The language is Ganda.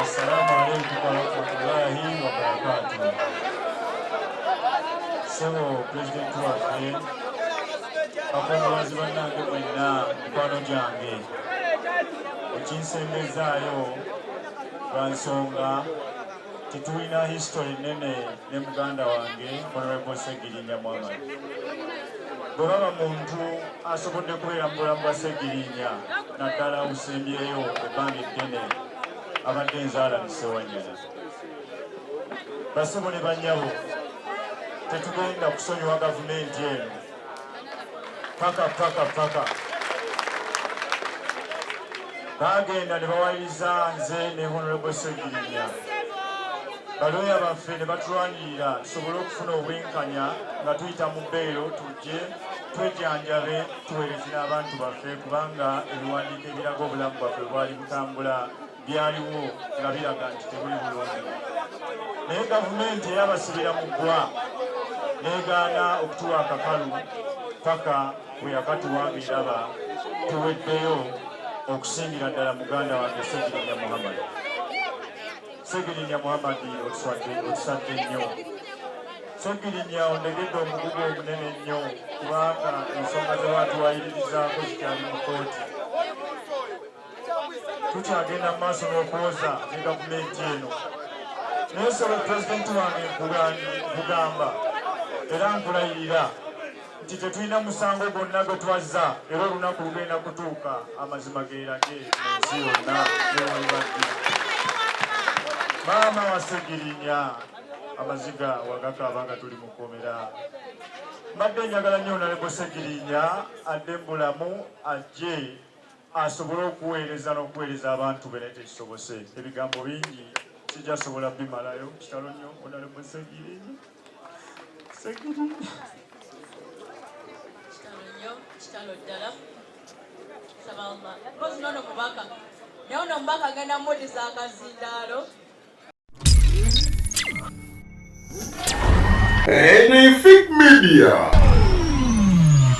Assalamu alaikum warahmatullahi wabarakatuh. So, President waffe abakungubazi bannange mwenna mikwano gyange ekinsembezaayo lwa nsonga tetulina history nene ne muganda wange Honorable Ssegirinnya Muhammad. Bwe baba muntu asobodde kubeera mu bulamu bwa Ssegirinnya naddala busembyeyo ebbanga eddene abadde enzaala Ssewanyana. Bassebo ne bannyabo, tetugenda kusonyiwa gavumenti eno paka bagenda ne bawaliriza nze ne Honorable Ssegirinnya. Balooya baffe ne batulwanirira tusobole okufuna obwenkanya nga tuyita mu bbeero tujje twejanjabe tuweereze n'abantu baffe kubanga ebiwandiiko ebiraga obulamu bwaffe bwali butambula byaliwo nga biraga nti tebuli bulungi. Naye gavumenti eyabasibira mu ggwa n'egaana okutuwa akakalu paka bwe yakatuwa ng'eraba tuweddeyo okusingira ddala muganda wange Ssegirinnya Muhammad. Ssegirinnya Muhammad otusadde nnyo. Ssegirinnya ondegedde omugugu omunene nnyo kubanga ensonga ze baatuwayiririzaako zikyali mu kooti. Tukyagenda mu maaso n'okwoza ne gavumenti eno. Naye nsaba pulezidenti wange nkugamba era nkulayirira nti tetulina musango gwonna gwe twazza era olunaku lugenda kutuuka amazima geerage mu nsi yonna newalibadde. Maama wa Ssegirinnya amaziga wagakaaba nga tuli mu kkomera. Mbadde njagala nnyo Honorable Ssegirinnya adde mu bulamu ajje asobole okuweereza n'okuweereza abantu be naye tekisobose. Ebigambo bingi sijasobola bimalayo. Kitalo nnyo Honorable Ssegirinnya. Kitalo ddala. Saba Allah. Kozi nono mubaka. Naye ono mubaka agenda mmuddiza akazindaalo. Anyfic Media.